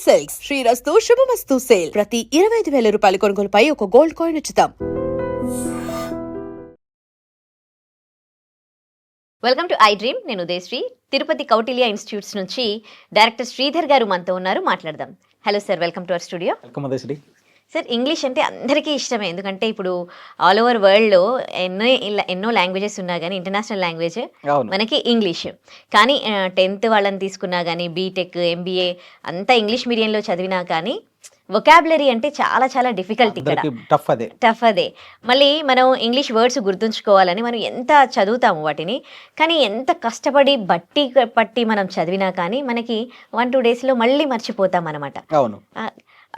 Silks శ్రీరస్తు శుభమస్తు sale ప్రతి 25,000 రూపాయల కొనుగోలుపై ఒక గోల్డ్ కాయిన్ ఉచితం. Welcome to I dream. నేను ఉదయశ్రీ. తిరుపతి కౌటిల్య ఇన్స్టిట్యూట్స్ నుంచి డైరెక్టర్ శ్రీధర్ గారు మనతో ఉన్నారు, మాట్లాడదాం. Hello sir, welcome to our studio. Welcome Udayasri. Sir, English అంటే అందరికీ ఇష్టమే, ఎందుకంటే ఇప్పుడు ఆల్ ఓవర్ వరల్డ్లో ఎన్నో లాంగ్వేజెస్ ఉన్నా కానీ ఇంటర్నేషనల్ లాంగ్వేజ్ మనకి ఇంగ్లీష్. కానీ 10th వాళ్ళని తీసుకున్నా కానీ బీటెక్, ఎంబీఏ అంతా ఇంగ్లీష్ మీడియంలో చదివినా కానీ వొకాబులరీ అంటే చాలా చాలా డిఫికల్ట్, ఇక్కడ టఫ్ అదే. మళ్ళీ మనం ఇంగ్లీష్ వర్డ్స్ గుర్తుంచుకోవాలని మనం ఎంత చదువుతాము వాటిని, కానీ ఎంత కష్టపడి పట్టి మనం చదివినా కానీ మనకి 1-2 డేస్లో మళ్ళీ మర్చిపోతాం అనమాట. అవును.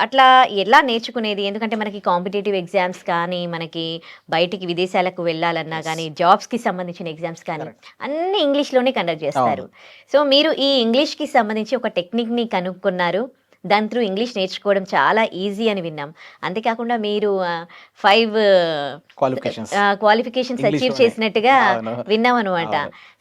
అట్లా ఎలా నేర్చుకునేది? ఎందుకంటే మనకి కాంపిటేటివ్ ఎగ్జామ్స్ కానీ, మనకి బయటికి విదేశాలకు వెళ్ళాలన్నా కానీ, జాబ్స్కి సంబంధించిన ఎగ్జామ్స్ కానీ అన్ని ఇంగ్లీష్లోనే కండక్ట్ చేస్తారు. సో మీరు ఈ ఇంగ్లీష్కి సంబంధించి ఒక టెక్నిక్ని కనుక్కున్నారు, దాని త్రూ ఇంగ్లీష్ నేర్చుకోవడం చాలా ఈజీ అని విన్నాం. అంతేకాకుండా మీరు 5 క్వాలిఫికేషన్స్ అచీవ్ చేసినట్టుగా విన్నాం అనమాట.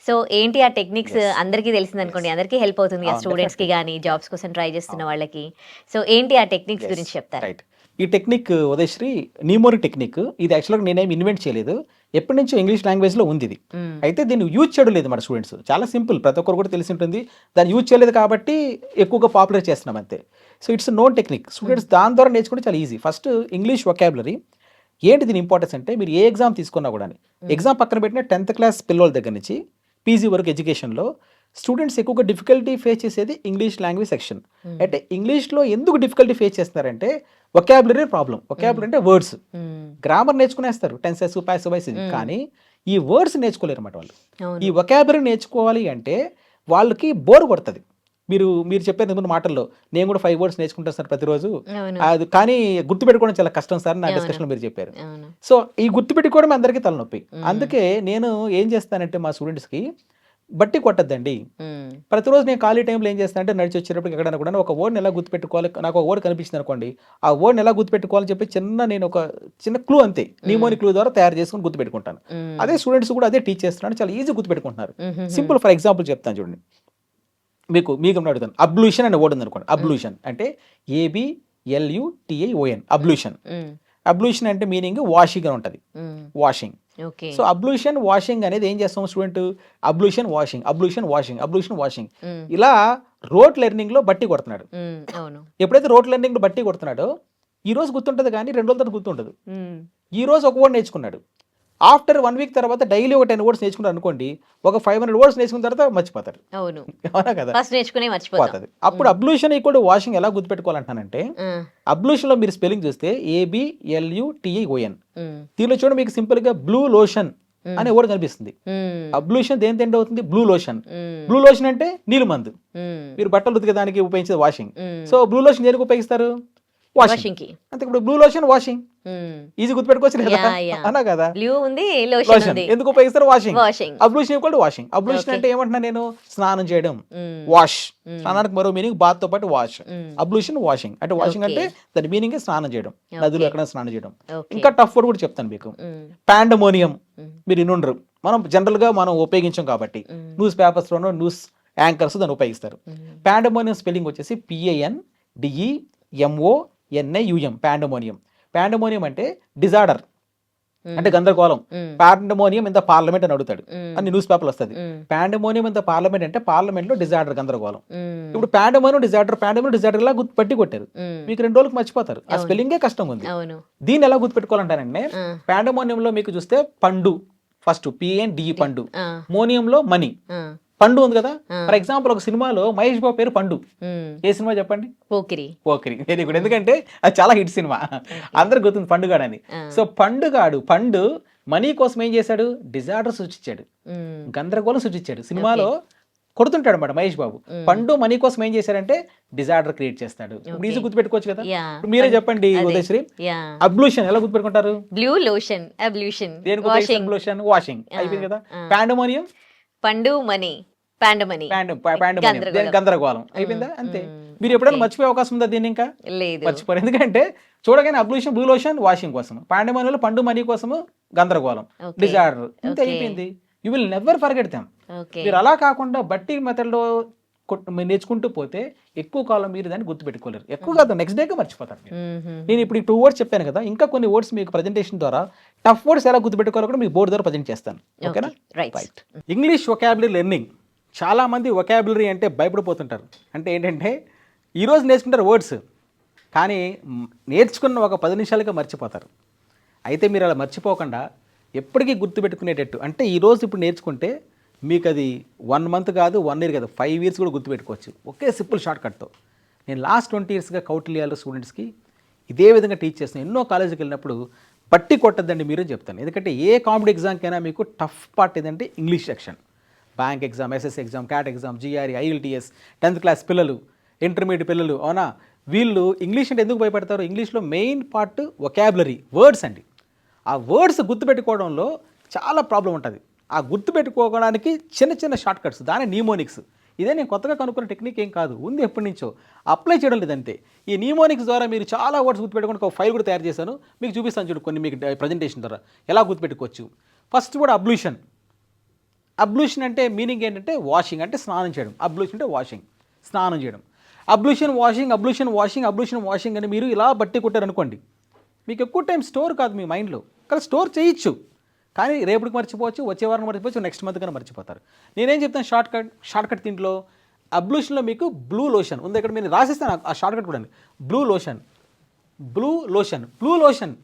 సో ఏంటి ఆ టెక్నిక్స్? అందరికీ తెలిసింది అనుకోండి, అందరికీ హెల్ప్ అవుతుంది, స్టూడెంట్స్కి కానీ జాబ్స్ కోసం ట్రై చేస్తున్న వాళ్ళకి. సో ఏంటి ఆ టెక్నిక్స్ గురించి చెప్తారు? ఈ టెక్నిక్ ఉదయశ్రీ న్యూమోరిక్ టెక్నిక్. ఇది యాక్చువల్గా నేనేమి ఇన్వెంట్ చేయలేదు, ఎప్పటి నుంచో ఇంగ్లీష్ లాంగ్వేజ్లో ఉంది ఇది. అయితే దీన్ని యూజ్ చేయడం లేదు మన స్టూడెంట్స్. చాలా సింపుల్, ప్రతి ఒక్కరు కూడా తెలిసి ఉంటుంది. దాన్ని యూజ్ చేయలేదు కాబట్టి ఎక్కువగా పాపులర్ చేస్తున్నాం అంతే. So it's known technique. Students దాని ద్వారా నేర్చుకుంటే చాలా ఈజీ. ఫస్ట్ ఇంగ్లీష్ వొకాబులరీ ఏంటి, దీని ఇంపార్టెన్స్ అంటే మీరు ఏ ఎగ్జామ్ తీసుకున్నా కూడా, ఎగ్జామ్ పక్కన పెట్టిన 10th క్లాస్ పిల్లల దగ్గర నుంచి పీజీ వరకు ఎడ్యుకేషన్లో స్టూడెంట్స్ ఎక్కువగా డిఫికల్టీ ఫేస్ చేసేది ఇంగ్లీష్ లాంగ్వేజ్ సెక్షన్. అంటే ఇంగ్లీష్లో ఎందుకు డిఫికల్టీ ఫేస్ చేస్తున్నారంటే వొకాబులరీ ప్రాబ్లం. వొకాబులరీ అంటే వర్డ్స్, గ్రామర్ నేర్చుకునేస్తారు, టెన్సెస్, పాసివ్ వాయిస్, కానీ ఈ వర్డ్స్ నేర్చుకోలేరు అన్నమాట వాళ్ళు. ఈ వొకాబులరీ నేర్చుకోవాలి అంటే వాళ్ళకి బోర్ కొడుతుంది. మీరు చెప్పేది మాటల్లో నేను కూడా 5 వర్డ్స్ నేర్చుకుంటాను సార్ ప్రతిరోజు, అది కానీ గుర్తుపెట్టుకోవడం చాలా కష్టం సార్ నా డిస్కషన్లో మీరు చెప్పారు. సో ఈ గుర్తుపెట్టుకోవడం అందరికీ తలనొప్పి. అందుకే నేను ఏం చేస్తానంటే మా స్టూడెంట్స్కి బట్టి కొట్టద్దండి. ప్రతిరోజు నేను ఖాళీ టైంలో ఏం చేస్తానంటే నడిచి వచ్చేటప్పుడు ఎక్కడైనా కూడా ఒక వర్డ్ని ఎలా గుర్తుపెట్టుకోవాలి, నాకు ఒక వర్డ్ కనిపిస్తుంది అనుకోండి, ఆ వర్డ్ని ఎలా గుర్తుపెట్టుకోవాలని చెప్పి నేను ఒక చిన్న క్లూ అంతే, న్యూమోనిక్ క్లూ ద్వారా తయారు చేసుకుని గుర్తుపెట్టుకుంటాను. అదే స్టూడెంట్స్ కూడా అదే టీచ్ చేస్తున్నాను, చాలా ఈజీ గుర్తుపెట్టుకుంటున్నారు. సింపుల్ ఫర్ ఎగ్జాంపుల్ చెప్తాను చూడండి, మీకు అడుగుతాను. అబ్లూషన్ అనే వర్డ్ ఉంది అనుకోండి. అబ్లూషన్ అంటే ABLUTION, అబ్లూషన్. అబ్లూషన్ అంటే మీనింగ్ వాషింగ్ అని ఉంటుంది, వాషింగ్. సో అబ్లూషన్, వాషింగ్ అనేది ఏం చేస్తాం స్టూడెంట్, అబ్లూషన్ వాషింగ్, అబ్లూషన్ వాషింగ్, అబ్లూషన్ వాషింగ్, ఇలా రోట్ లెర్నింగ్ లో బట్టి కొడుతున్నాడు. ఎప్పుడైతే రోట్ లెర్నింగ్ లో బట్టి కొడుతున్నాడో ఈ రోజు గుర్తుంటుంది కానీ 2 రోజుల తర్వాత గుర్తుండదు. ఈ రోజు ఒక వర్డ్ నేర్చుకున్నాడు, ఆఫ్టర్ 1 వీక్ తర్వాత డైలీ ఒక 10 వర్డ్స్ నేర్చుకున్నారు అనుకోండి, ఒక 500 వర్డ్స్ నేర్చుకున్న తర్వాత మర్చిపోతారు. అవునా కదా, మర్చిపోతుంది. అప్పుడు అబ్లూషన్ ఈక్వల్ వాషింగ్ ఎలా గుర్తుపెట్టుకోవాలంటానంటే, అబ్లూషన్ లో మీరు స్పెల్లింగ్ చూస్తే ABLUTION, దీనిలో చూడండి మీకు సింపుల్ గా బ్లూ లోషన్ అనే వర్డ్ కనిపిస్తుంది. అబ్లూషన్ దేని ఎండ్ అవుతుంది, బ్లూ లోషన్. బ్లూ లోషన్ అంటే నీళ్ళు మందు, మీరు బట్టలు ఉతికేదానికి ఉపయోగించేది వాషింగ్. సో బ్లూ లోషన్ దేనికి ఉపయోగిస్తారు, వాషింగ్. అంతే. ఇప్పుడు బ్లూ లోషన్ వాషింగ్ ఈజీ గుర్తుపెట్టుకోవచ్చు కదా, అన్నా కదా. లోషన్ ఎందుకు ఉపయోగిస్తారు, washing. Ablution equal washing. Ablution అంటే ఏమంటున్నా నేను, స్నానం చేయడం, వాష్. స్నానానికి మరో మీనింగ్ బాత్ తో పాటు వాష్. అబ్లూషన్ వాషింగ్ అంటే, వాషింగ్ అంటే దాని మీనింగ్ స్నానం చేయడం, నదులు ఎక్కడ స్నానం చేయడం. ఇంకా టఫ్ వర్డ్ కూడా చెప్తాను మీకు, పాండమోనియం. మీరు ఇన్నుండరు, మనం జనరల్ గా మనం ఉపయోగించాం కాబట్టి న్యూస్ పేపర్స్ లోనో న్యూస్ యాంకర్స్ దాన్ని ఉపయోగిస్తారు. పాండమోనియం స్పెల్లింగ్ వచ్చేసి PANDEMONIUM, పాండమోనియం. పాండమోనియం అంటే డిజార్డర్, అంటే గందరగోళం. పాండమోనియం ఇన్ ద పార్లమెంట్ అని అడుగుతాడు, అన్ని న్యూస్ పేపర్లు వస్తుంది. పాండమోనియం ఇన్ ద పార్లమెంట్ అంటే పార్లమెంట్ లో డిజార్డర్, గందరగోళం. ఇప్పుడు పాండమోనియం డిజార్డర్ ఎలా పట్టి కొట్టారు, మీకు 2 రోజులకు మర్చిపోతారు. ఆ స్పెల్లింగే కష్టం ఉంది. దీన్ని ఎలా గుర్తుపెట్టుకోవాలంటారంటే, పాండమోనియం లో మీకు చూస్తే పండు, ఫస్ట్ PANDE పండు, మోనియం లో మనీ, పండు ఉంది కదా. ఫర్ ఎగ్జాంపుల్ ఒక సినిమాలో మహేష్ బాబు పేరు పండు, ఏ సినిమా చెప్పండి, పోకిరి. వెరీ గుడ్, ఎందుకంటే అది చాలా హిట్ సినిమా, అందరు గుర్తుంది పండుగాడు అని. సో పండు మనీ కోసం ఏం చేశాడు, డిజార్డర్ సృష్టించాడు, గందరగోళం సృష్టించాడు. సినిమాలో కొడుతుంటాడు అన్నమాట మహేష్ బాబు. పండు మనీ కోసం ఏం చేశాడంటే డిజార్డర్ క్రియేట్ చేస్తాడు. ఇప్పుడు ఈజీ గుర్తుపెట్టుకోవచ్చు కదా. మీరే చెప్పండి ఉదయశ్రీ, అబ్లూషన్ ఎలా గుర్తుపెట్టుకుంటారు, బ్లూ లోషన్, అబ్లూషన్, అబ్లూషన్ వాషింగ్, అయిపోయింది కదా. పాండమోనియం, పండు మనీ, గందరగోళం, అయిపోయిందా, అంతే. మీరు ఎప్పుడైనా మర్చిపోయే అవకాశం ఉందా దీన్ని, ఇంకా మర్చిపోరు. ఎందుకంటే చూడగానే అబ్లూషన్ బ్లూ లోషన్ వాషింగ్ కోసం, పాండమోనియం పండు మనీ కోసము గందరగోళం, డిజార్డర్, అంతే అయిపోయింది. You will never forget them. మీరు అలా కాకుండా బట్టి మెథడ్ లో మీరు నేర్చుకుంటూ పోతే ఎక్కువ కాలం మీరు దాన్ని గుర్తుపెట్టుకోలేరు. ఎక్కువ కాదు, నెక్స్ట్ డేగా మర్చిపోతారు మీరు. నేను ఇప్పుడు ఈ 2 వర్డ్స్ చెప్పాను కదా, ఇంకా కొన్ని వర్డ్స్ మీకు ప్రజెంటేషన్ ద్వారా టఫ్ వర్డ్స్ ఎలా గుర్తుపెట్టుకోవాలో కూడా మీకు బోర్డు ద్వారా ప్రజెంట్ చేస్తాను. ఓకేనా? రైట్. English vocabulary learning. చాలామంది వొకాబులరీ అంటే భయపడిపోతుంటారు. అంటే ఏంటంటే ఈరోజు నేర్చుకుంటారు వర్డ్స్, కానీ నేర్చుకున్న ఒక 10 నిమిషాలుగా మర్చిపోతారు. అయితే మీరు అలా మర్చిపోకుండా ఎప్పటికీ గుర్తుపెట్టుకునేటట్టు, అంటే ఈరోజు ఇప్పుడు నేర్చుకుంటే మీకు అది 1 మంత్ కాదు, 1 ఇయర్ కాదు, 5 ఇయర్స్ కూడా గుర్తుపెట్టుకోవచ్చు ఒకే సింపుల్ షార్ట్ కట్తో. నేను లాస్ట్ 20 ఇయర్స్గా కౌటిల్యాలో స్టూడెంట్స్కి ఇదే విధంగా టీచ్ చేస్తాను. ఎన్నో కాలేజీకి వెళ్ళినప్పుడు పట్టి కొట్టద్దండి మీరు చెప్తాను. ఎందుకంటే ఏ కాంపిటీ ఎగ్జామ్కైనా మీకు టఫ్ పార్ట్ ఏదంటే English section. Bank exam, SSC exam, cat exam, GRE, IELTS, 10th class పిల్లలు, ఇంటర్మీడియట్ పిల్లలు, అవునా, వీళ్ళు ఇంగ్లీష్ అంటే ఎందుకు భయపడతారు? ఇంగ్లీష్లో మెయిన్ పార్ట్ వొకాబులరీ, వర్డ్స్ అండి. ఆ వర్డ్స్ గుర్తుపెట్టుకోవడంలో చాలా ప్రాబ్లం ఉంటుంది. ఆ గుర్తుపెట్టుకోవడానికి చిన్న చిన్న షార్ట్ కట్స్, దాని నిమోనిక్స్. ఇదే నేను కొత్తగా కనుక్కున్న టెక్నిక్ ఏం కాదు, ఉంది ఎప్పటి నుంచో, అప్లై చేయడం లేదంతే. ఈ నిమోనిక్స్ ద్వారా మీరు చాలా వర్డ్స్ గుర్తుపెట్టుకోవడానికి ఒక ఫైల్ కూడా తయారు చేశాను, మీకు చూపిస్తాను చూడు కొన్ని మీకు ప్రజెంటేషన్ ద్వారా ఎలా గుర్తుపెట్టుకోవచ్చు. ఫస్ట్ కూడా అబ్లూషన్. అబ్లూషన్ అంటే మీనింగ్ ఏంటంటే వాషింగ్, అంటే స్నానం చేయడం. అబ్లూషన్ అంటే వాషింగ్, స్నానం చేయడం. అబ్లూషన్ వాషింగ్, అబ్లూషన్ వాషింగ్, అబ్లూషన్ వాషింగ్ అని మీరు ఇలా బట్టి కొట్టారనుకోండి, మీకు ఎక్కువ టైం స్టోర్ కాదు మీ మైండ్లో. కానీ స్టోర్ చేయొచ్చు, కానీ రేపటికి మర్చిపోవచ్చు, వచ్చే వారం మర్చిపోవచ్చు, నెక్స్ట్ మంత్ కన్నా మర్చిపోతారు. నేనేం చెప్తాను, షార్ట్ కట్ దీంట్లో అబ్లూషన్లో మీకు బ్లూ లోషన్ ఉంది. ఇక్కడ నేను రాసిస్తాను ఆ షార్ట్ కట్ కూడా. Blue lotion, blue lotion, blue lotion,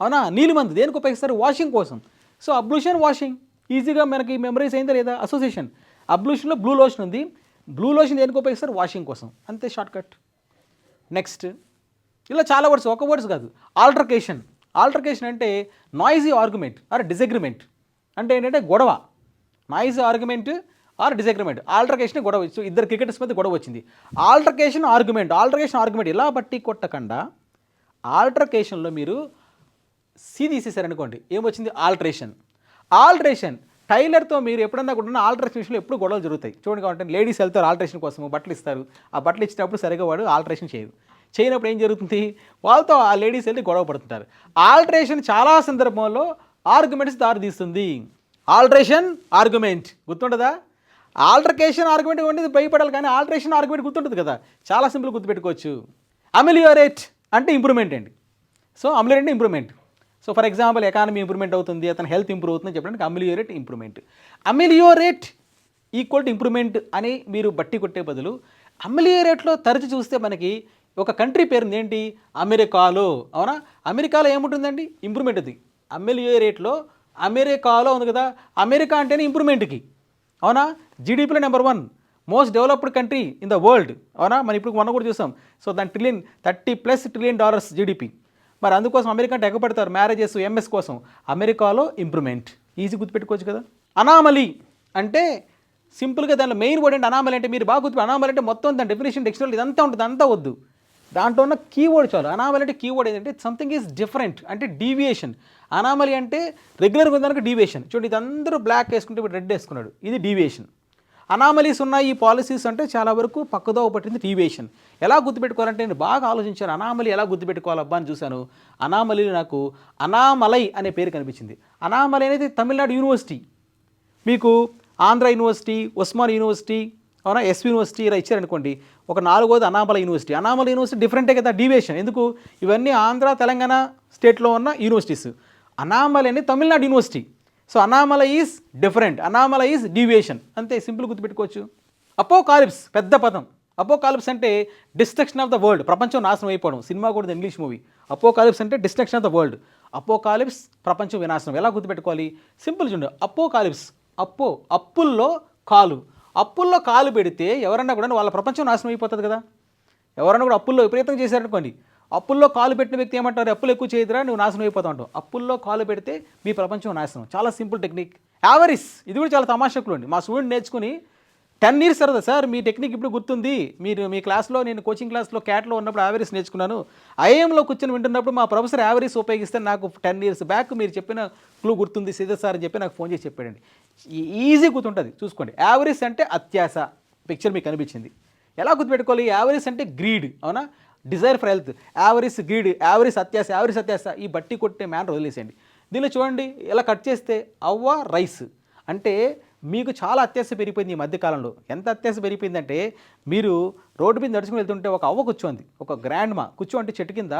అవునా, నీలిమందు దేనికి ఉపయోగిస్తారు? వాషింగ్ కోసం. సో అబ్లూషన్ వాషింగ్ ఈజీగా మనకి మెమరీస్ అయిందా లేదా? అసోసియేషన్. అబ్లూషన్లో బ్లూ లోషన్ ఉంది, బ్లూ లోషన్ దేనికి ఉపయోగిస్తారు? వాషింగ్ కోసం, అంతే షార్ట్ కట్. నెక్స్ట్ ఇలా చాలా వర్డ్స్, ఒక వర్డ్స్ కాదు. ఆల్టర్కేషన్. ఆల్టర్కేషన్ అంటే నాయిజీ ఆర్గ్యుమెంట్ ఆర్ డిసగ్రిమెంట్, అంటే ఏంటంటే గొడవ. Noisy argument are disagreement. Altercation గొడవ. సో ఇద్దరు క్రికెటర్స్ మధ్య గొడవ వచ్చింది. ఆల్టర్కేషన్ ఆర్గ్యుమెంట్, ఆల్టర్కేషన్ ఆర్గ్యుమెంట్ ఇలా బట్టి కొట్టకుండా ఆల్టర్కేషన్లో మీరు సి తీసేశారనుకోండి, ఏమొచ్చింది? ఆల్టరేషన్. ఆల్టరేషన్. టైలర్తో మీరు ఎప్పుడన్నా కూడా ఆల్టరేషన్లో ఎప్పుడు గొడవలు జరుగుతాయి చూడండి. కాబట్టి లేడీస్ వెళ్తారు ఆల్టరేషన్ కోసం, బట్టలు ఇస్తారు. ఆ బట్టలు ఇచ్చినప్పుడు సరిగా వాడు ఆల్టరేషన్ చేయదు. చేయనప్పుడు ఏం జరుగుతుంది? వాళ్ళతో ఆ లేడీస్ వెళ్ళి గొడవ పడుతుంటారు. ఆల్టరేషన్ చాలా సందర్భంలో ఆర్గ్యుమెంట్స్ దారి తీస్తుంది. ఆల్టరేషన్ ఆర్గ్యుమెంట్ గుర్తుంటుందా? ఆల్టర్కేషన్ ఆర్గ్యుమెంట్ ఉండేది భయపడాలి, కానీ ఆల్టరేషన్ ఆర్గ్యుమెంట్ గుర్తుంటుంది కదా, చాలా సింపుల్ గుర్తుపెట్టుకోవచ్చు. అమెలియోరేట్ అంటే ఇంప్రూవ్మెంట్ అండి. సో అమెలియోరేట్ అంటే improvement. So for example economy improvement అవుతుంది, అతని హెల్త్ ఇంప్రూవ్ అవుతుందని చెప్పడానికి అమెలియోరేట్ ఇంప్రూవ్మెంట్. అమెలియోరేట్ ఈక్వల్ టు ఇంప్రూవ్మెంట్ అని మీరు బట్టి కొట్టే బదులు అమెలియోరేట్లో తరచు చూస్తే మనకి ఒక కంట్రీ పేరు ఏంటి? అమెరికాలో, అవునా? అమెరికాలో ఏముంటుందండి? ఇంప్రూవ్మెంట్ అది. అమెలియోరేట్లో అమెరికాలో ఉంది కదా, అమెరికా అంటేనే ఇంప్రూవ్మెంట్కి, అవునా? జీడిపిలో number 1 most developed country in the world, అవునా? మనం ఇప్పుడు మొన్న కూడా చూసాం. సో దాని $30+ ట్రిలియన్ జీడిపి. మరి అందుకోసం అమెరికా అంటే ఎగపడతారు మ్యారేజెస్, ఎంఎస్ కోసం. అమెరికాలో ఇంప్రూవ్మెంట్ ఈజీ గుర్తుపెట్టుకోవచ్చు కదా. అనామలీ అంటే సింపుల్గా దానిలో మెయిన్ వర్డ్ అంటే అనామలీ అంటే మీరు బాగా గుర్తు. అనామలీ అంటే మొత్తం దాని డెఫినేషన్ డిక్షనరీ ఇదంతా ఉంటుంది, అంతా వద్దు. దాంట్లో ఉన్న కీవర్డ్ చాలు. అనామలీ అంటే కీవర్డ్ ఏంటంటే సంథింగ్ ఈజ్ డిఫరెంట్, అంటే డీవియేషన్. అనామలీ అంటే రెగ్యులర్గా ఉందానికి డీవియేషన్. చూడండి, ఇది అందరూ బ్లాక్ వేసుకుంటే ఇప్పుడు రెడ్ వేసుకున్నాడు, ఇది డీవియేషన్. అనామలీస్ ఉన్నాయి ఈ పాలసీస్ అంటే చాలా వరకు పక్కదోవ పట్టింది డీవియేషన్. ఎలా గుర్తుపెట్టుకోవాలంటే నేను బాగా ఆలోచించాను, అనామలీ ఎలా గుర్తుపెట్టుకోవాలబ్బా అని చూశాను. అనామలీలో నాకు అనామలై అనే పేరు కనిపించింది. అనామలై అనేది తమిళనాడు యూనివర్సిటీ. మీకు ఆంధ్ర యూనివర్సిటీ, ఉస్మాన్ యూనివర్సిటీ, అవునా, ఎస్ యూనివర్సిటీ ఇలా ఇచ్చారనుకోండి. ఒక 4వది అనామలై యూనివర్సిటీ. అనామలై యూనివర్సిటీ డిఫరెంటే కదా, డీవియేషన్. ఎందుకు? ఇవన్నీ ఆంధ్ర తెలంగాణ స్టేట్లో ఉన్న యూనివర్సిటీస్. అనామలై అనేది Tamil Nadu university. So Annamalai is different, Annamalai is deviation, అంతే సింపుల్ గుర్తుపెట్టుకోవచ్చు. అపోకాలిప్స్ పెద్ద పదం. అపోకాలిప్స్ అంటే డిస్ట్రక్షన్ ఆఫ్ ద వరల్డ్, ప్రపంచం నాశనం అయిపోవడం. సినిమా కూడా ఇంగ్లీష్ మూవీ. అపోకాలిప్స్ అంటే destruction of the world. Apocalypse ప్రపంచం వినాశనం. ఎలా గుర్తుపెట్టుకోవాలి? సింపుల్ చూడండి. అపోకాలిప్స్, అప్పుల్లో కాలు. అప్పుల్లో కాలు పెడితే ఎవరన్నా కూడా వాళ్ళ ప్రపంచం నాశనం అయిపోతుంది కదా. ఎవరన్నా కూడా అప్పుల్లో విపరీతం చేశారనుకోండి, అప్పుల్లో కాలు పెట్టిన వ్యక్తి ఏమంటారు? అప్పులు ఎక్కువ చేయదురా, నువ్వు నాశనం అయిపోతావు అంటావు. అప్పుల్లో కాలు పెడితే మీ ప్రపంచం నాశనం. చాలా సింపుల్ టెక్నిక్. యావరీస్, ఇది కూడా చాలా తమాషకులు అండి. మా స్టూడెంట్ నేర్చుకుని 10 years తర్వాత, సార్ మీ టెక్నిక్ ఇప్పుడు గుర్తుంది, మీరు మీ క్లాస్లో, నేను కోచింగ్ క్లాస్లో క్యాట్లో ఉన్నప్పుడు యావరీస్ నేర్చుకున్నాను. ఐఏఎంలో కూర్చొని వింటున్నప్పుడు మా ప్రొఫెసర్ యావరీస్ ఉపయోగిస్తే నాకు 10 years బ్యాక్ మీరు చెప్పిన క్లూ గుర్తుంది శ్రీధర్ సార్ అని చెప్పి నాకు ఫోన్ చేసి చెప్పాడండి. ఈజీ గుర్తుంటుంది, చూసుకోండి. యావరీస్ అంటే అత్యాశ. పిక్చర్ మీకు కనిపించింది. ఎలా గుర్తుపెట్టుకోవాలి? యావరీస్ అంటే గ్రీడ్, అవునా, డిజైర్ ఫర్ హెల్త్. యావరీస్ గ్రీడ్, యావరీస్ అత్యాశ, యావరీస్ అత్యాశ. ఈ బట్టి కొట్టే మ్యాన్ వదిలేసేయండి. దీనిలో చూడండి, ఎలా కట్ చేస్తే అవ్వ రైస్ అంటే మీకు చాలా అత్యాశ పెరిగిపోయింది ఈ మధ్యకాలంలో. ఎంత అత్యాశ పెరిగిపోయిందంటే మీరు రోడ్డు మీద నడుచుకుని వెళ్తుంటే ఒక అవ్వ కూర్చోంది, ఒక గ్రాండ్ మా కూర్చోంటే చెట్టు కింద,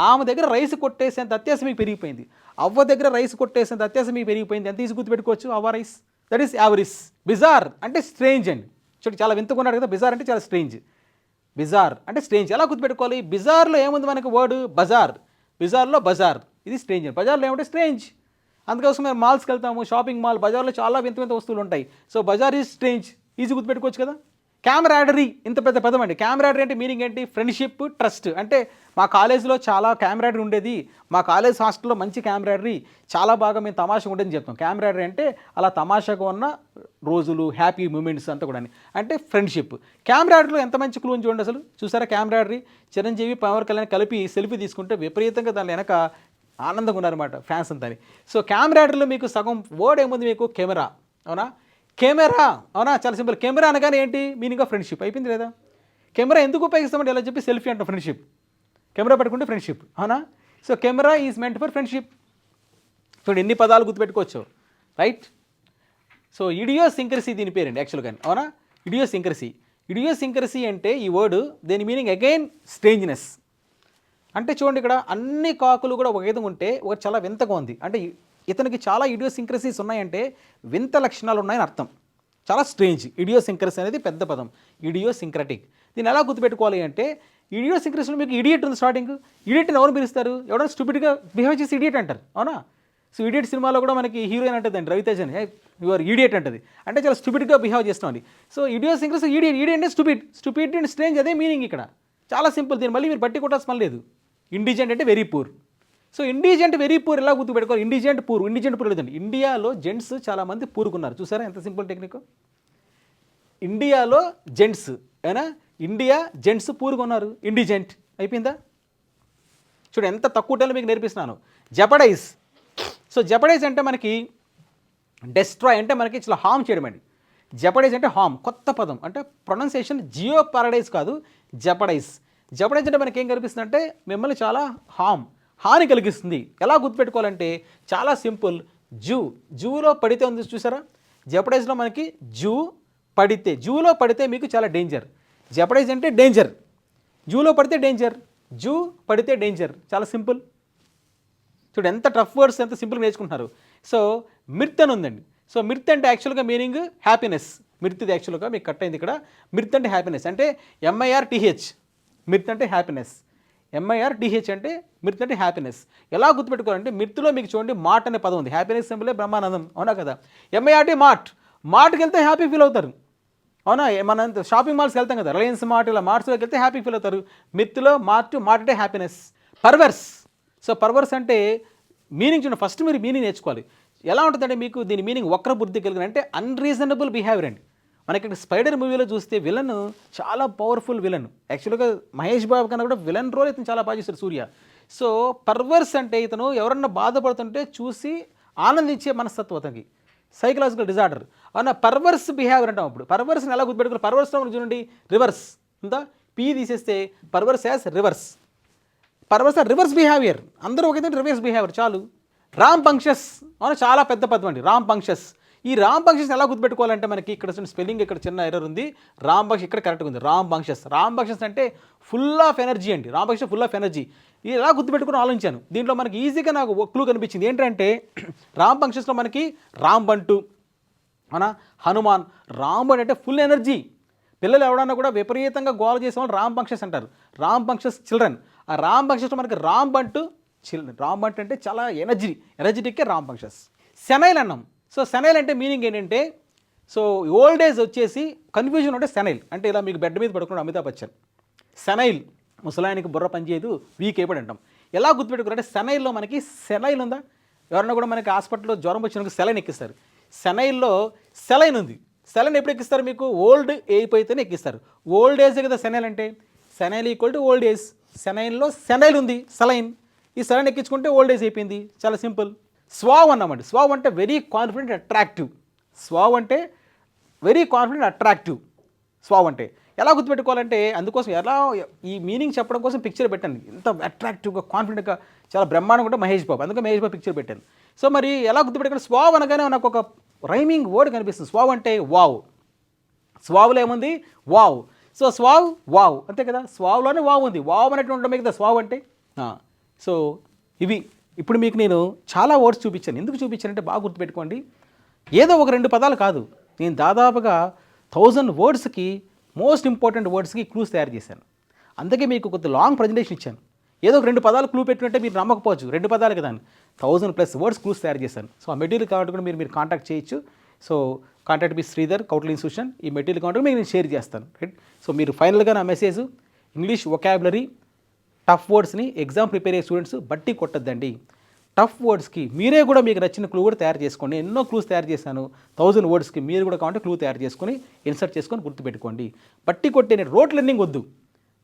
ఆమె దగ్గర రైస్ కొట్టేసేంత అత్యాశ మీకు పెరిగిపోయింది. అవ్వ దగ్గర రైస్ కొట్టేసేంత అత్యాశ మీకు పెరిగిపోయింది. ఎంత ఈజీ గుర్తుపెట్టుకోవచ్చు? అవ్వ రైస్, దట్ ఈస్ యావరీస్. బిజార్ అంటే స్ట్రేంజ్ అండి. చూడండి చాలా వింతకున్నాడు కదా, బిజార్ అంటే చాలా స్ట్రేంజ్. బిజార్ అంటే స్ట్రేంజ్. ఎలా గుర్తుపెట్టుకోవాలి? బిజార్లో ఏముంది మనకి వర్డ్? బజార్. బిజార్లో బజార్, ఇది స్ట్రేంజ్. బజార్లో ఏమంటే స్ట్రేంజ్. అందుకోసం మేము మాల్స్కి వెళ్తాము, షాపింగ్ మాల్, బజార్లో చాలా వింత వింత వస్తువులు ఉంటాయి. So bazaar is strange, easy గుర్తుపెట్టుకోవచ్చు కదా. క్యామరాడరీ, ఇంత పెద్ద పదం అండి. క్యామరాడరీ అంటే మీనింగ్ ఏంటి? Friendship, trust. అంటే మా కాలేజీలో చాలా క్యామరాడరీ ఉండేది, మా కాలేజ్ హాస్టల్లో మంచి క్యామరాడరీ, చాలా బాగా మేము తమాషా ఉండేదని చెప్తాం. క్యామరాడరీ అంటే అలా తమాషాగా ఉన్న రోజులు, హ్యాపీ మూమెంట్స్ అంతా కూడా అంటే ఫ్రెండ్షిప్. క్యామరాడరీలో ఎంత మంచి క్లూ చూడండి అసలు. చూసారా క్యామరాడరీ? చిరంజీవి, పవన్ కళ్యాణ్ కలిపి సెల్ఫీ తీసుకుంటే విపరీతంగా దాని వెనక ఆనందంగా ఉన్నారన్నమాట ఫ్యాన్స్ అంతా. సో క్యామరాడరీలో మీకు సగం వర్డ్ ఏముంది మీకు? కెమెరా. అవునా? కెమెరా. అవునా? చాలా సింపుల్. కెమెరా అనగానే ఏంటి? Meaning of friendship. అయిపోయింది లేదా? కెమెరా ఎందుకు ఉపయోగిస్తామంటే ఎలా చెప్పి సెల్ఫీ అంటాం, ఫ్రెండ్షిప్. కెమెరా పెట్టుకుంటే ఫ్రెండ్షిప్. అవునా? So camera is meant for friendship. చూడండి ఎన్ని పదాలు గుర్తుపెట్టుకోవచ్చు, రైట్? సో ఇడియోసింక్రసీ దీని పేరండి యాక్చువల్గా. అవునా? ఇడియోసింక్రసీ. ఇడియోసింక్రసీ అంటే ఈ వర్డ్, దీని మీనింగ్ అగైన్ స్ట్రేంజ్నెస్. అంటే చూడండి ఇక్కడ అన్ని కాకులు కూడా ఒక విధంగా ఉంటే ఒక చాలా వింతగా ఉంది. అంటే ఇతనికి చాలా ఇడియోసింక్రసీస్ ఉన్నాయంటే వింత లక్షణాలు ఉన్నాయని అర్థం. చాలా స్ట్రేంజ్. ఇడియోసింక్రసీ అనేది పెద్ద పదం, ఇడియోసింక్రటిక్. దీన్ని ఎలా గుర్తుపెట్టుకోవాలి అంటే ఇడియోసింక్రసీలో మీకు ఇడియట్ ఉంది స్టార్టింగ్. ఇడియట్ని ఎవరు పిలుస్తారు? ఎవరైనా స్టూపిడ్గా బిహేవ్ చేసి ఇడియట్ అంటారు. అవునా? సో ఇడియట్ సినిమాలో కూడా మనకి హీరోయిన్ అంటదండి రవితేజ అని, యువర్ ఇడియట్ అంటది. అంటే చాలా స్టూపిడ్గా బిహేవ్ చేస్తామని. So idiosyncrasy idiot. ఇడియట్ అంటే స్టూపిడ్, స్టూపిడ్ అండ్ స్ట్రేంజ్, అదే మీనింగ్ ఇక్కడ. చాలా సింపుల్. దీన్ని మళ్ళీ మీరు బట్టి కొట్టాల్సిన పని లేదు. ఇండిజెంట్ అంటే very poor. So indigent, very poor ఎలా గుర్తుపెట్టుకోవాలి? ఇండిజెంట్ పూర్. ఇండిజెంట్ పూర్ లేదండి. ఇండియాలో జెంట్స్ చాలామంది పూరుకున్నారు. చూసారా ఎంత సింపుల్ టెక్నిక్? ఇండియాలో జెంట్స్, అయినా ఇండియా జెంట్స్ పూరుకున్నారు. ఇండిజెంట్. అయిపోయిందా? చూడు ఎంత తక్కువ టైంలో మీకు నేర్పిస్తున్నాను. జపడైజ్. సో జపడైజ్ అంటే మనకి డెస్ట్రాయ్, అంటే మనకి చాలా హామ్ చేయడం అండి. జపడైజ్ అంటే హామ్, కొత్త పదం. అంటే ప్రొనౌన్సియేషన్ జియో పారడైజ్ కాదు, జపడైజ్. జపడైజ్ అంటే మనకి ఏం కనిపిస్తుంది అంటే మిమ్మల్ని చాలా హాని కలిగిస్తుంది. ఎలా గుర్తుపెట్టుకోవాలంటే చాలా సింపుల్. జూలో పడితే ఉంది చూసారా? జపడైజ్లో మనకి జూలో పడితే మీకు చాలా డేంజర్. జపడైజ్ అంటే డేంజర్. జూలో పడితే డేంజర్, జూ పడితే డేంజర్. చాలా సింపుల్. చూడు ఎంత టఫ్ వర్డ్స్ ఎంత సింపుల్గా నేర్చుకుంటున్నారు. సో మిర్త్ అని ఉందండి. సో మిర్త్ అంటే యాక్చువల్గా మీనింగ్ హ్యాపీనెస్. మిర్త్ ఇది యాక్చువల్గా మీకు కట్ అయింది ఇక్కడ. మిర్త్ అంటే హ్యాపీనెస్, అంటే MIRTH. మిర్త్ అంటే హ్యాపీనెస్. MIRTH అంటే మిర్త్ అంటే హ్యాపీనెస్. ఎలా గుర్తుపెట్టుకోవాలంటే మిర్త్లో మీకు చూడండి మార్ట్ అనే పదం ఉంది. హ్యాపీనెస్ సింబలే బ్రహ్మానందం. అవునా కదా? MIRT mart. మార్ట్కి వెళ్తే హ్యాపీ ఫీల్ అవుతారు. అవునా? మనం షాపింగ్ మాల్స్కి వెళ్తాం కదా, రిలయన్స్ మార్ట్, ఇలా మార్ట్స్లోకి వెళ్తే హ్యాపీ ఫీల్ అవుతారు. మిర్త్లో మార్ట్ అంటే హ్యాపీనెస్. పర్వర్స్. సో పర్వర్స్ అంటే మీనింగ్ చూడండి. ఫస్ట్ మీరు మీనింగ్ నేర్చుకోవాలి. ఎలా ఉంటుందంటే మీకు దీని మీనింగ్ వక్ర బుద్ధి కలిగిన, అంటే అన్రీజనబుల్ బిహేవియర్ అండి. మనకి ఇక్కడ స్పైడర్ మూవీలో చూస్తే విలన్ చాలా పవర్ఫుల్ విలన్. యాక్చువల్గా మహేష్ బాబు కన్నా కూడా విలన్ రోల్ ఇతను చాలా బాగా చేశారు, సూర్య. సో పర్వర్స్ అంటే ఇతను ఎవరన్నా బాధపడుతుంటే చూసి ఆనందించే మనస్తత్వం అతనికి, సైకలాజికల్ డిజార్డర్. అవునా? పర్వర్స్ బిహేవియర్ అంటాం. అప్పుడు పర్వర్స్ని ఎలా గుర్తుపెట్టుకోవాలి? పర్వర్స్లో మనకు చూడండి రివర్స్ ఉందా? పీ తీసేస్తే perverse as reverse. Perverse reverse behaviour. అందరూ ఒకైతే రివర్స్ బిహేవియర్ చాలు. రామ్ పంక్షస్. అవునా? చాలా పెద్ద పదం అండి రామ్ పంక్షస్. ఈ రామ్ పంక్షస్ ఎలా గుర్తుపెట్టుకోవాలంటే మనకి ఇక్కడ స్పెల్లింగ్ ఇక్కడ చిన్న ఎర్రర్ ఉంది. రామ్ పంక్ష ఇక్కడ కరెక్ట్గా ఉంది. రామ్ పంక్షస్. రామ్ పంక్షస్ అంటే ఫుల్ ఆఫ్ ఎనర్జీ అండి. Rambunctious full of energy. ఇది ఎలా గుర్తుపెట్టుకుని ఆలోచించాను. దీంట్లో మనకి ఈజీగా నాకు క్లూ కనిపించింది. ఏంటంటే రామ్ పంక్షస్లో మనకి రామ్ బంటు, అవునా, హనుమాన్. రామ్ అంటే ఫుల్ ఎనర్జీ. పిల్లలు ఎవడన్నా కూడా విపరీతంగా గోల చేసే వాళ్ళు రామ్ పంక్షస్ అంటారు. రామ్ పంక్షస్ చిల్డ్రన్. ఆ రామ్ పంక్షస్లో మనకి రామ్ బంటు చిల్డ్రన్. రామ్ బంటు అంటే చాలా ఎనర్జెటిక్కే రామ్ పంక్షస్. సెనైల్ అన్నాం. సో సెనైల్ అంటే మీనింగ్ ఏంటంటే, సో ఓల్డ్ ఏజ్ వచ్చేసి కన్ఫ్యూజన్ ఉంటే సెనైల్ అంటే ఇలా మీకు బెడ్ మీద పడుకున్నాడు అమితాబ్ బచ్చన్. సెనైల్ ముసలాయనికి బుర్ర పనిచేయదు, వీక్ అయిపోయి అంటాం. ఎలా గుర్తుపెట్టుకున్నారంటే సెనైల్లో మనకి సెలైన్ ఉందా? ఎవరన్నా కూడా మనకి హాస్పిటల్లో జ్వరం వచ్చినందుకు సెలైన్ ఎక్కిస్తారు. సెనైల్లో సెలైన్ ఉంది. సెలైన్ ఎప్పుడు ఎక్కిస్తారు? మీకు ఓల్డ్ అయిపోతేనే ఎక్కిస్తారు. ఓల్డ్ ఏజ్ కదా సెనైల్ అంటే. Senile equal to old age. సెనైల్లో సెనైల్ ఉంది, సెలైన్. ఈ సెలైన్ ఎక్కించుకుంటే ఓల్డ్ ఏజ్ అయిపోయింది. చాలా సింపుల్. స్వావ్ అన్నామండి. స్వావ్ అంటే వెరీ కాన్ఫిడెంట్ అట్రాక్టివ్. స్వావ్ అంటే వెరీ కాన్ఫిడెంట్ అట్రాక్టివ్. స్వావ్ అంటే ఎలా గుర్తుపెట్టుకోవాలంటే, అందుకోసం ఎలా ఈ మీనింగ్ చెప్పడం కోసం పిక్చర్ పెట్టాను. ఎంత అట్రాక్టివ్గా కాన్ఫిడెంట్గా చాలా బ్రహ్మాండంగా ఉంటే మహేష్ బాబు, అందుకే మహేష్ బాబు పిక్చర్ పెట్టాను. సో మరి ఎలా గుర్తుపెట్టుకోవాలి? స్వావ్ అనగానే నాకు ఒక రైమింగ్ వర్డ్ కనిపిస్తుంది. స్వావ్ అంటే వావ్, స్వావ్లో ఏముంది వావ్. సో స్వావ్ వావ్ అంతే కదా, స్వావ్లోనే వావ్ ఉంది. వావ్ అనేటువంటి ఉండమే కదా స్వావ్ అంటే. సో ఇవి ఇప్పుడు మీకు నేను చాలా వర్డ్స్ చూపించాను. ఎందుకు చూపించానంటే బాగా గుర్తుపెట్టుకోండి, ఏదో ఒక 2 పదాలు కాదు, నేను దాదాపుగా 1000 వర్డ్స్కి మోస్ట్ ఇంపార్టెంట్ వర్డ్స్కి క్లూస్ తయారు చేశాను. అందుకే మీకు కొద్ది లాంగ్ ప్రజెంటేషన్ ఇచ్చాను. ఏదో ఒక 2 పదాలు క్లూ పెట్టినట్టే మీరు నమ్మకపోవచ్చు, 2 పదాలు కదా అని 1000+ వర్డ్స్ క్లూస్ తయారు చేశాను. సో ఆ మెటీరియల్ కావాలంటే కూడా మీరు కాంటాక్ట్ చేయొచ్చు. So contact me Sridhar Kautilya institution. ఈ మెటీరియల్ కావాలంటే మీకు నేను షేర్ చేస్తాను, రైట్. సో మీరు ఫైనల్గా నా మెసేజ్, ఇంగ్లీష్ వొకాబులరీ టఫ్ వర్డ్స్ని ఎగ్జామ్ ప్రిపేర్ అయ్యే స్టూడెంట్స్ బట్టి కొట్టద్దండి. టఫ్ వర్డ్స్కి మీరే కూడా మీకు నచ్చిన క్లూ కూడా తయారు చేసుకోండి. ఎన్నో క్లూస్ తయారు చేశాను 1000 వర్డ్స్కి. మీరు కూడా కావాలంటే క్లూ తయారు చేసుకొని ఇన్సర్ట్ చేసుకొని గుర్తుపెట్టుకోండి. బట్టి కొట్టే రోడ్ లెర్నింగ్ వద్దు,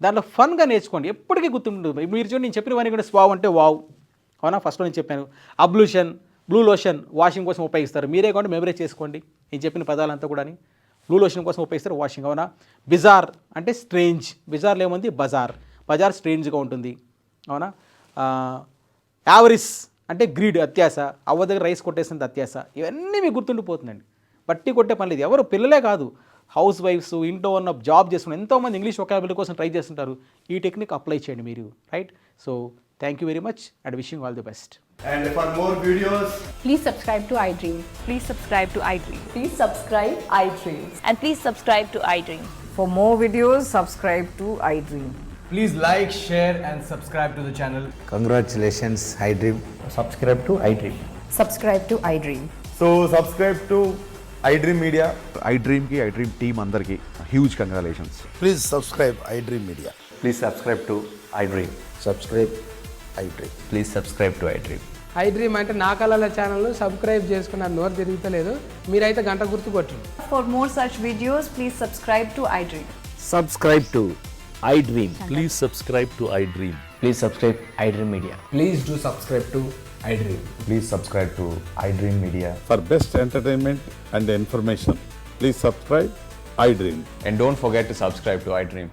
దాంట్లో ఫన్గా నేర్చుకోండి, ఎప్పటికీ గుర్తుంటుంది. మీరు చూడండి, నేను చెప్పినవన్నీ కూడా స్వావ్ అంటే వావ్, అవునా, ఫస్ట్లో నేను చెప్పాను. అబ్లూషన్, బ్లూ లోషన్ వాషింగ్ కోసం ఉపయోగిస్తారు, మీరే కావాలంటే మెమరైజ్ చేసుకోండి నేను చెప్పిన పదాలంతా కూడా. బ్లూ లోషన్ కోసం ఉపయోగిస్తారు, వాషింగ్, అవునా. బిజార్ అంటే స్ట్రేంజ్, బిజార్లో ఏముంది బజార్, బజార్ స్ట్రేంజ్గా ఉంటుంది, అవునా. యావరిస్ అంటే గ్రీడ్, అత్యాస, అవ్వ దగ్గర రైస్ కొట్టేసింది అత్యాస. ఇవన్నీ మీకు గుర్తుండిపోతుందండి, బట్టి కొట్టే పని లేదు. ఎవరు పిల్లలే కాదు, హౌస్ వైఫ్స్, ఇంట్లో ఉన్న జాబ్ చేస్తున్న ఎంతోమంది ఇంగ్లీష్ వొకాబులరీ కోసం ట్రై చేస్తుంటారు. ఈ టెక్నిక్ అప్లై చేయండి మీరు, right. So thank you very much and wishing all the best. And for more videos, Please subscribe to iDream. Please subscribe to iDream. Please subscribe iDream. And please subscribe to iDream. For more videos, subscribe to iDream. please like, share and subscribe to the channel. Congratulations, iDream. Subscribe to iDream. Subscribe to iDream. So subscribe to iDream Media. iDream ki iDream team andarki huge congratulations. Please subscribe iDream Media. Please subscribe to iDream. Subscribe iDream. Please subscribe to iDream. iDream అంటే నా కళల channel subscribe చేసుకున్నారు, నోరు తిరుగుతలేదు, మీరైతే గంట గుర్తు కొట్టండి. For more such videos, please subscribe to iDream. Subscribe to iDream. Please subscribe to iDream. Please subscribe iDream Media. Please do subscribe to iDream. Please subscribe to iDream Media. For best entertainment and information, please subscribe iDream. And don't forget to subscribe to iDream.